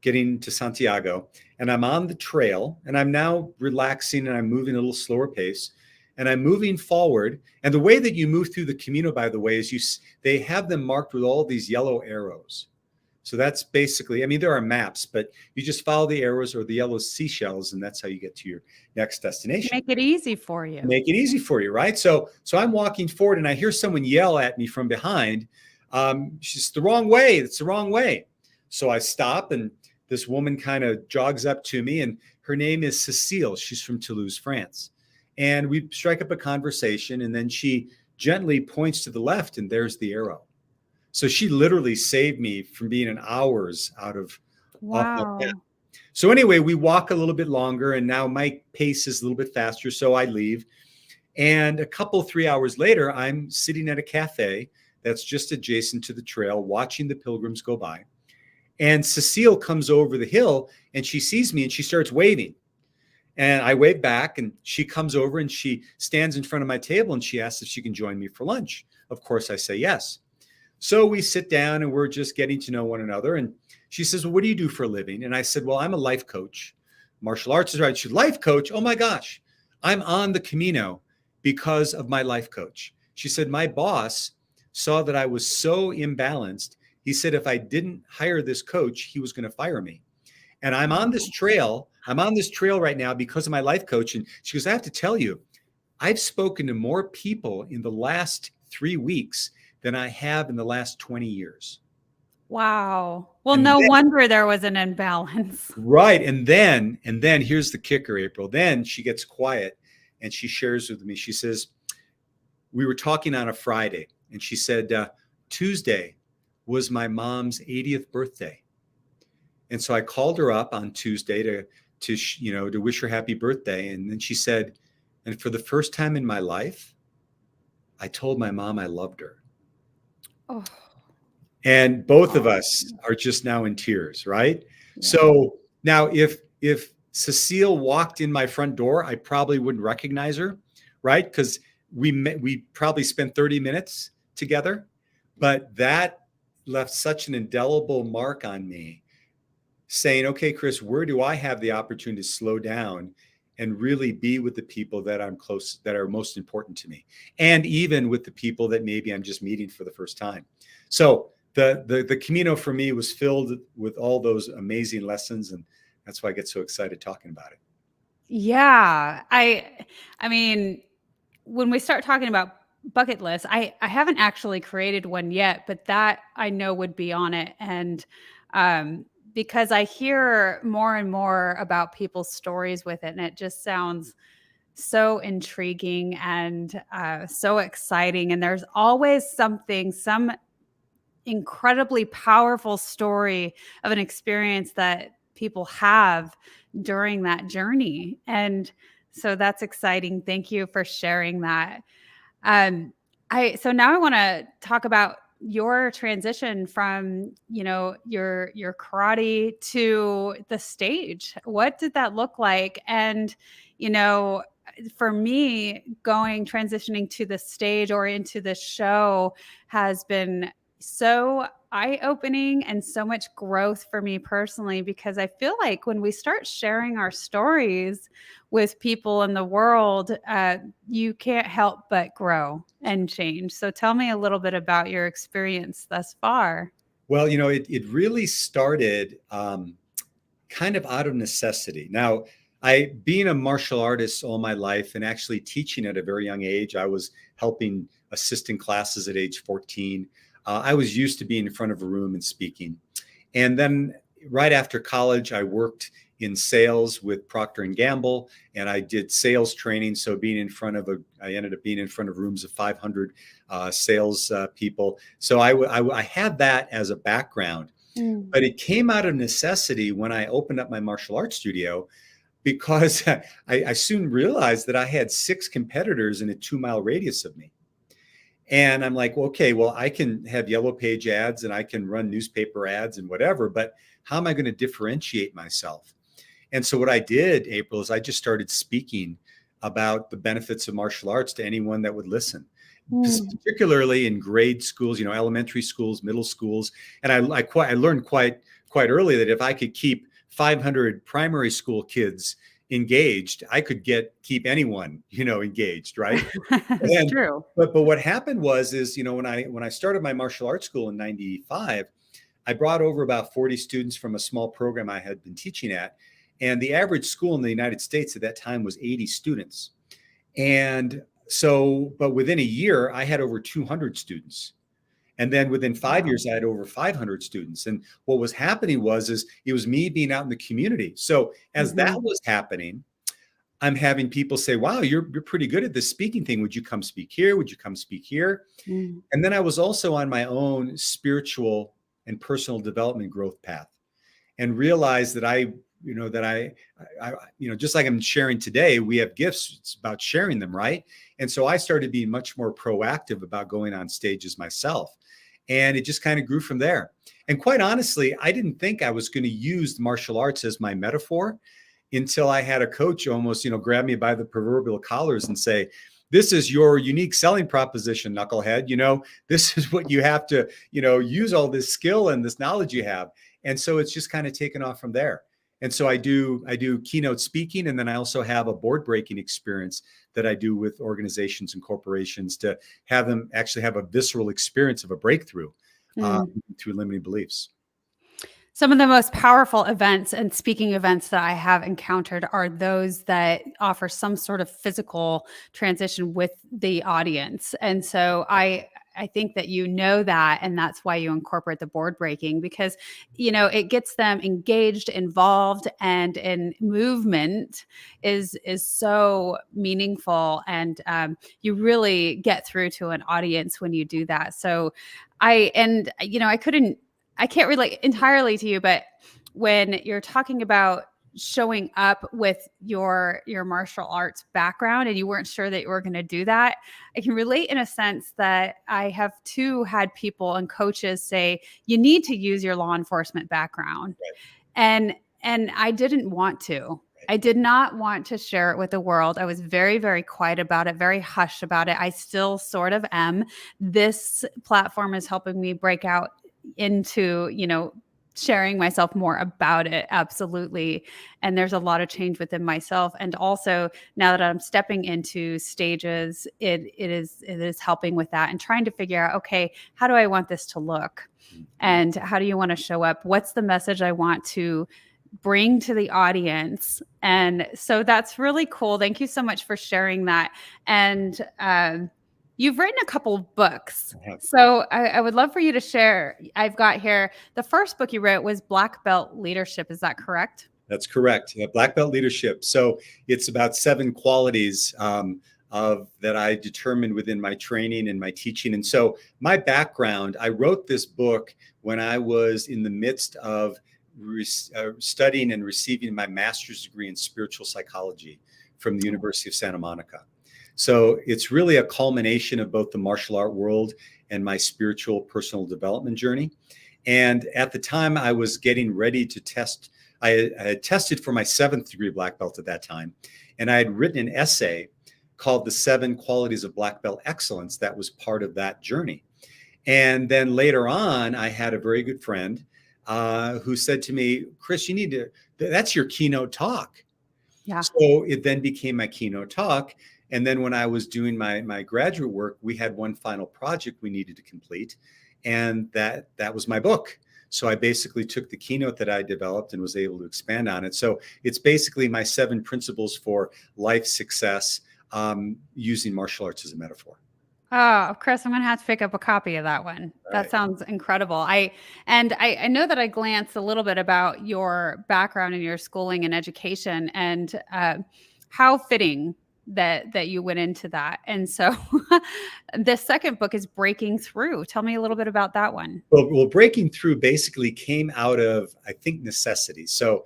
getting to Santiago. And I'm on the trail, and I'm now relaxing, and I'm moving a little slower pace. And I'm moving forward. And the way that you move through the Camino, by the way, is they have them marked with all these yellow arrows. So that's basically, there are maps, but you just follow the arrows or the yellow seashells, and that's how you get to your next destination. Make it easy for you. Make it easy for you, right? So I'm walking forward, and I hear someone yell at me from behind. She's the wrong way. It's the wrong way. So I stop, and this woman kind of jogs up to me, and her name is Cecile. She's from Toulouse, France. And we strike up a conversation, and then she gently points to the left, and there's the arrow. So she literally saved me from being an hours out of off my path. So anyway, we walk a little bit longer, and now my pace is a little bit faster, so I leave. And 3 hours later, I'm sitting at a cafe that's just adjacent to the trail, watching the pilgrims go by. And Cecile comes over the hill, and she sees me, and she starts waving. And I wave back, and she comes over, and she stands in front of my table, and she asks if she can join me for lunch. Of course, I say yes. So we sit down, and we're just getting to know one another. And she says, well, what do you do for a living? And I said, well, I'm a life coach. Martial arts is right. She's life coach. Oh my gosh, I'm on the Camino because of my life coach. She said, my boss saw that I was so imbalanced. He said, if I didn't hire this coach, he was going to fire me. And I'm on this trail. I'm on this trail right now because of my life coach. And she goes, I have to tell you, I've spoken to more people in the last 3 weeks than I have in the last 20 years. Wow. Well, no wonder there was an imbalance. Right. And then here's the kicker, April. Then she gets quiet, and she shares with me. She says, we were talking on a Friday, and she said, Tuesday was my mom's 80th birthday. And so I called her up on Tuesday to wish her happy birthday. And then she said, and for the first time in my life, I told my mom I loved her. Oh. And both of us are just now in tears, right? Yeah. So now if Cecile walked in my front door, I probably wouldn't recognize her, right? Because we probably spent 30 minutes together, but that left such an indelible mark on me, saying, okay, Chris, where do I have the opportunity to slow down and really be with the people that I'm close, that are most important to me, and even with the people that maybe I'm just meeting for the first time. So the Camino for me was filled with all those amazing lessons, and that's why I get so excited talking about it. Yeah. I mean, when we start talking about bucket lists, I haven't actually created one yet, but that I know would be on it. And because I hear more and more about people's stories with it, and it just sounds so intriguing and so exciting. And there's always something, some incredibly powerful story of an experience that people have during that journey. And so that's exciting. Thank you for sharing that. So now I want to talk about your transition from, your karate to the stage. What did that look like? And, for me, transitioning to the stage or into the show has been so eye-opening and so much growth for me personally, because I feel like when we start sharing our stories with people in the world, you can't help but grow and change. So tell me a little bit about your experience thus far. Well, it really started kind of out of necessity. Now, being a martial artist all my life and actually teaching at a very young age, I was helping assistant classes at age 14. I was used to being in front of a room and speaking. And then right after college, I worked in sales with Procter & Gamble, and I did sales training. So I ended up being in front of rooms of 500 sales people. So I had that as a background, but it came out of necessity when I opened up my martial arts studio, because I soon realized that I had 6 competitors in a 2-mile radius of me. And I'm like, okay, well, I can have yellow page ads and I can run newspaper ads and whatever, but how am I going to differentiate myself? And so what I did, April, is I just started speaking about the benefits of martial arts to anyone that would listen, particularly in grade schools, elementary schools, middle schools. And I learned quite early that if I could keep 500 primary school kids engaged, I could keep anyone, engaged, right? That's true. But what happened was when I started my martial arts school in 95, I brought over about 40 students from a small program I had been teaching at. And the average school in the United States at that time was 80 students. And so, but within a year, I had over 200 students. And then within 5 years, I had over 500 students. And what was happening is it was me being out in the community. So as that was happening, I'm having people say, wow, you're pretty good at this speaking thing. Would you come speak here? Would you come speak here? And then I was also on my own spiritual and personal development growth path, and realized that I just like I'm sharing today, we have gifts. It's about sharing them, right? And so I started being much more proactive about going on stages myself. And it just kind of grew from there. And quite honestly, I didn't think I was going to use martial arts as my metaphor until I had a coach almost, grab me by the proverbial collars and say, this is your unique selling proposition, knucklehead. This is what you have to, use all this skill and this knowledge you have. And so it's just kind of taken off from there. And so I do keynote speaking, and then I also have a board breaking experience that I do with organizations and corporations to have them actually have a visceral experience of a breakthrough through limiting beliefs. Some of the most powerful events and speaking events that I have encountered are those that offer some sort of physical transition with the audience. And so I think that that, and that's why you incorporate the board breaking, because, it gets them engaged, involved, and in movement is so meaningful. And you really get through to an audience when you do that. So I can't relate entirely to you, but when you're talking about showing up with your martial arts background and you weren't sure that you were going to do that. I can relate in a sense that I have too had people and coaches say, you need to use your law enforcement background. Right. And I didn't want to. I did not want to share it with the world. I was very, very quiet about it, very hush about it. I still sort of am. This platform is helping me break out into, sharing myself more about it. Absolutely. And there's a lot of change within myself. And also now that I'm stepping into stages, it is helping with that and trying to figure out, okay, how do I want this to look? And how do you want to show up? What's the message I want to bring to the audience? And so that's really cool. Thank you so much for sharing that. And you've written a couple of books. So I would love for you to share. I've got here, the first book you wrote was Black Belt Leadership. Is that correct? That's correct. Black Belt Leadership. So it's about 7 qualities that I determined within my training and my teaching. And so my background, I wrote this book when I was in the midst of studying and receiving my master's degree in spiritual psychology from the University of Santa Monica. So it's really a culmination of both the martial art world and my spiritual personal development journey. And at the time I was getting ready to test, I had tested for my 7th degree black belt at that time. And I had written an essay called The 7 Qualities of Black Belt Excellence that was part of that journey. And then later on, I had a very good friend who said to me, Chris, you need to, that's your keynote talk. Yeah. So it then became my keynote talk. And then when I was doing my graduate work, we had one final project we needed to complete. And that was my book. So I basically took the keynote that I developed and was able to expand on it. So it's basically my 7 principles for life success, using martial arts as a metaphor. Oh, Chris, I'm going to have to pick up a copy of that one. That sounds incredible. I know that I glanced a little bit about your background and your schooling and education, and how fitting that you went into that. And so the second book is Breaking Through. Tell me a little bit about that one. Well, Breaking Through basically came out of, I think, necessity. So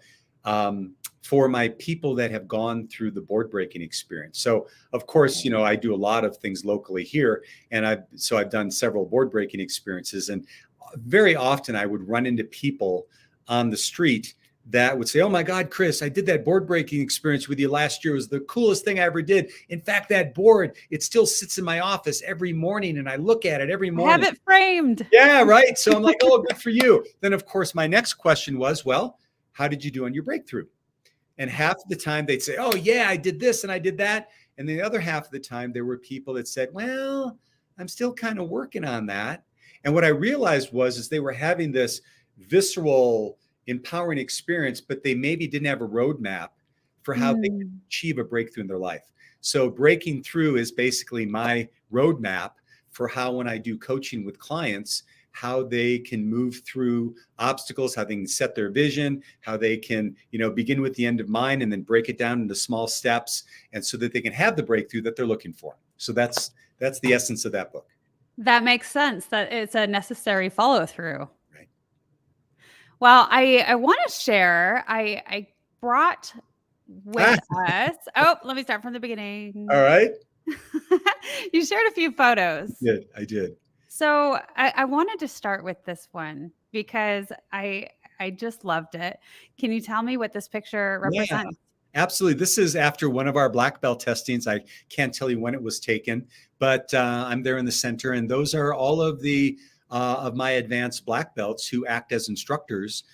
for my people that have gone through the board breaking experience. So of course, I do a lot of things locally here, and I've done several board breaking experiences, and very often I would run into people on the street that would say, oh my God, Chris, I did that board breaking experience with you last year. It was the coolest thing I ever did. In fact, that board, it still sits in my office every morning and I look at it every morning. I have it framed. Yeah, right. So I'm like, oh, good for you. Then of course, my next question was, well, how did you do on your breakthrough? And half of the time they'd say, oh yeah, I did this and I did that. And the other half of the time there were people that said, well, I'm still kind of working on that. And what I realized is they were having this visceral, empowering experience, but they maybe didn't have a roadmap for how they could achieve a breakthrough in their life. So Breaking Through is basically my roadmap for how, when I do coaching with clients, how they can move through obstacles, how they can set their vision, how they can, begin with the end in mind and then break it down into small steps, and so that they can have the breakthrough that they're looking for. So that's the essence of that book. That makes sense. That it's a necessary follow through. Right. Well, I want to share, I brought with us. Oh, let me start from the beginning. All right. You shared a few photos. I did. So I wanted to start with this one because I just loved it. Can you tell me what this picture represents? Yeah, absolutely. This is after one of our black belt testings. I can't tell you when it was taken, but I'm there in the center, and those are all of the of my advanced black belts who act as instructors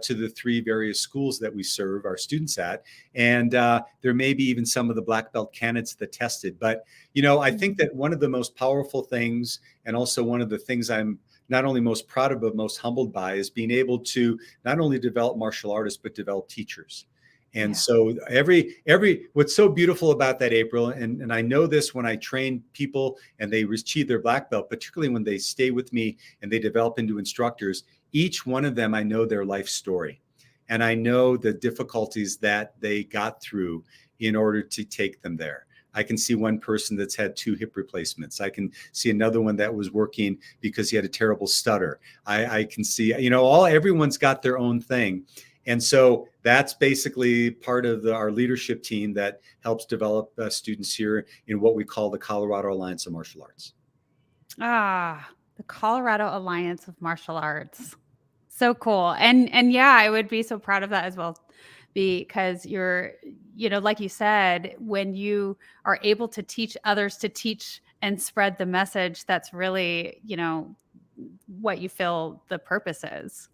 to the 3 various schools that we serve our students at. And there may be even some of the black belt candidates that tested. But, I think that one of the most powerful things, and also one of the things I'm not only most proud of, but most humbled by, is being able to not only develop martial artists, but develop teachers. And so what's so beautiful about that, April, and I know this when I train people and they achieve their black belt, particularly when they stay with me and they develop into instructors, each one of them, I know their life story. And I know the difficulties that they got through in order to take them there. I can see one person that's had 2 hip replacements. I can see another one that was working because he had a terrible stutter. I can see, everyone's got their own thing. And so that's basically part of our leadership team that helps develop students here in what we call the Colorado Alliance of Martial Arts. Ah, the Colorado Alliance of Martial Arts. So cool. And yeah, I would be so proud of that as well, because you're, like you said, when you are able to teach others to teach and spread the message, that's really, what you feel the purpose is.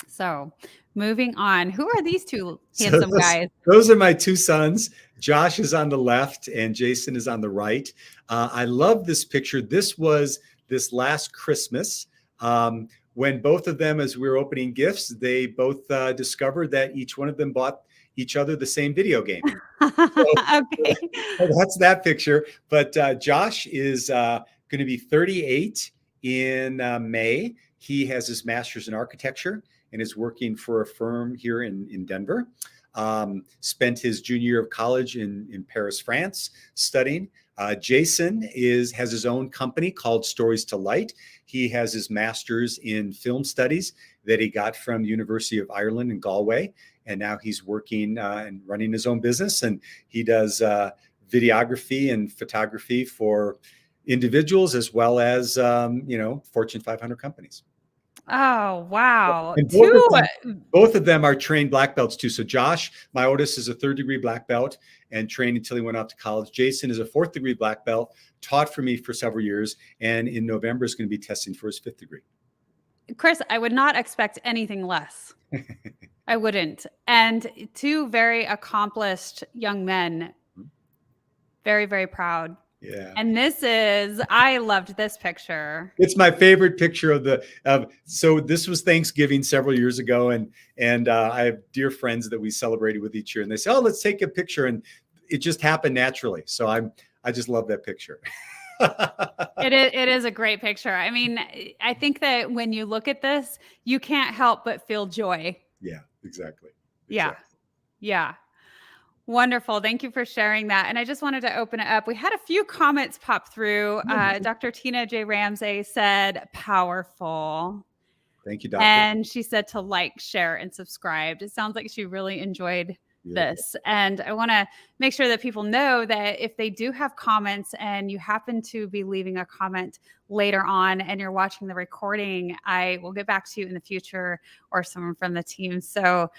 So moving on, who are these two handsome guys? Those are my two sons. Josh is on the left and Jason is on the right. I love this picture. This was this last Christmas. When both of them, as we were opening gifts, they both discovered that each one of them bought each other the same video game. Okay. So that's that picture. But Josh is going to be 38 in May. He has his master's in architecture and is working for a firm here in Denver. Spent his junior year of college in Paris, France, studying. Jason has his own company called Stories to Light. He has his master's in film studies that he got from the University of Ireland in Galway. And now he's working and running his own business. And he does videography and photography for individuals as well as, Fortune 500 companies. Oh, wow. And both of them are trained black belts too. So Josh, my oldest, is a 3rd degree black belt and trained until he went off to college. Jason is a 4th degree black belt, taught for me for several years, and in November is going to be testing for his 5th degree. Chris, I would not expect anything less. I wouldn't. And two very accomplished young men. Very, very proud. Yeah. And I loved this picture. It's my favorite picture so this was Thanksgiving several years ago. And I have dear friends that we celebrated with each year, and they say, oh, let's take a picture. And it just happened naturally. So I just love that picture. It is a great picture. I mean, I think that when you look at this, you can't help but feel joy. Yeah, exactly. Yeah. Wonderful. Thank you for sharing that. And I just wanted to open it up. We had a few comments pop through. Dr. Tina J. Ramsey said, powerful. Thank you, Doctor. And she said to like, share, and subscribe. It sounds like she really enjoyed this. And I want to make sure that people know that if they do have comments and you happen to be leaving a comment later on and you're watching the recording, I will get back to you in the future or someone from the team. So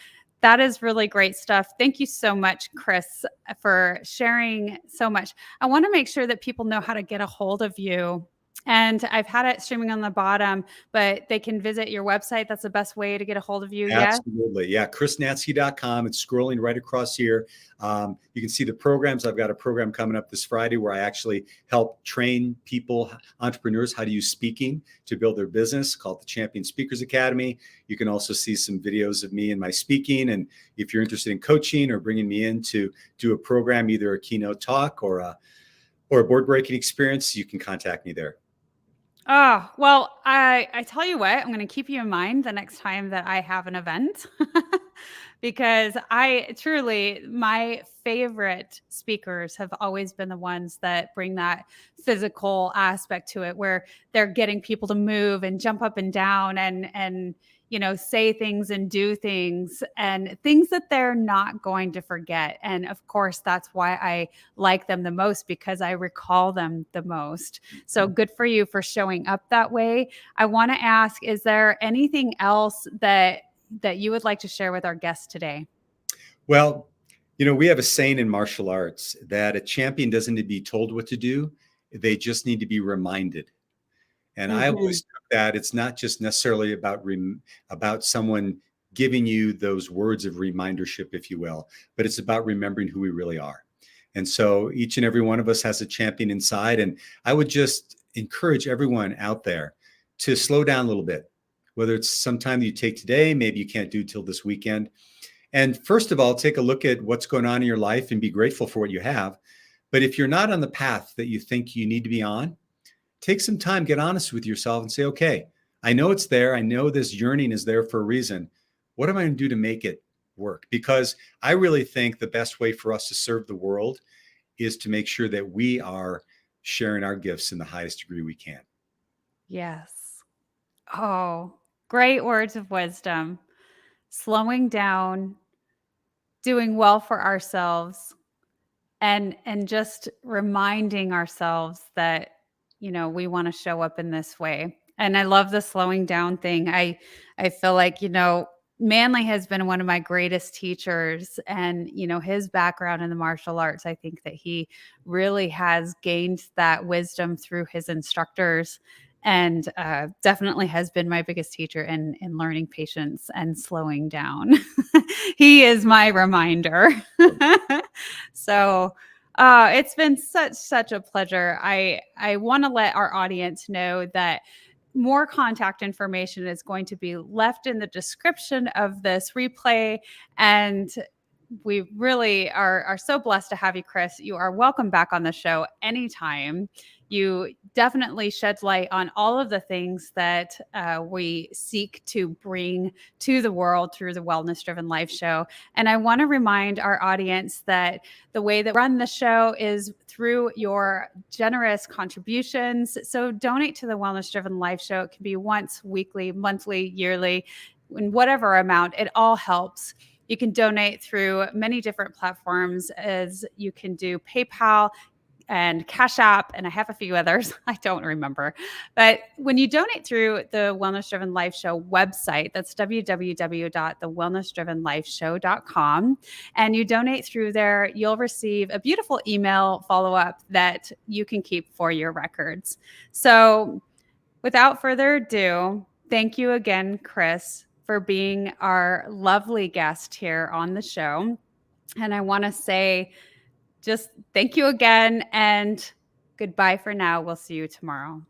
that is really great stuff. Thank you so much, Chris, for sharing so much. I want to make sure that people know how to get a hold of you. And I've had it streaming on the bottom, but they can visit your website. That's the best way to get a hold of you. Absolutely. Yeah. ChrisNatzke.com. It's scrolling right across here. You can see the programs. I've got a program coming up this Friday where I actually help train people, entrepreneurs, how to use speaking to build their business, called the Champion Speakers Academy. You can also see some videos of me and my speaking. And if you're interested in coaching or bringing me in to do a program, either a keynote talk or a board breaking experience, you can contact me there. Oh, well, I tell you what, I'm going to keep you in mind the next time that I have an event because my favorite speakers have always been the ones that bring that physical aspect to it, where they're getting people to move and jump up and down and say things and do things and things that they're not going to forget. And of course, that's why I like them the most, because I recall them the most. So good for you for showing up that way. I want to ask, is there anything else that you would like to share with our guests today? Well, we have a saying in martial arts that a champion doesn't need to be told what to do. They just need to be reminded. And I always took that it's not just necessarily about someone giving you those words of remindership, if you will, but it's about remembering who we really are. And so each and every one of us has a champion inside. And I would just encourage everyone out there to slow down a little bit, whether it's some time that you take today, maybe you can't do till this weekend. And first of all, take a look at what's going on in your life and be grateful for what you have. But if you're not on the path that you think you need to be on, take some time, get honest with yourself and say, okay, I know it's there. I know this yearning is there for a reason. What am I going to do to make it work? Because I really think the best way for us to serve the world is to make sure that we are sharing our gifts in the highest degree we can. Yes. Oh, great words of wisdom. slowing down, doing well for ourselves, and just reminding ourselves that, we want to show up in this way. And I love the slowing down thing. I feel like, Manley has been one of my greatest teachers, and his background in the martial arts, I think that he really has gained that wisdom through his instructors, and definitely has been my biggest teacher in learning patience and slowing down. He is my reminder. So it's been such a pleasure. I want to let our audience know that more contact information is going to be left in the description of this replay. And we really are so blessed to have you, Chris. You are welcome back on the show anytime. You definitely shed light on all of the things that we seek to bring to the world through the Wellness Driven Life Show. And I want to remind our audience that the way that we run the show is through your generous contributions. So donate to the Wellness Driven Life Show. It can be once, weekly, monthly, yearly, in whatever amount. It all helps. You can donate through many different platforms, as you can do PayPal and Cash App, and I have a few others I don't remember. But when you donate through the Wellness Driven Life Show website, that's www.thewellnessdrivenlifeshow.com, and you donate through there, you'll receive a beautiful email follow-up that you can keep for your records. So without further ado, thank you again, Chris, for being our lovely guest here on the show. And I want to say just thank you again, and goodbye for now. We'll see you tomorrow.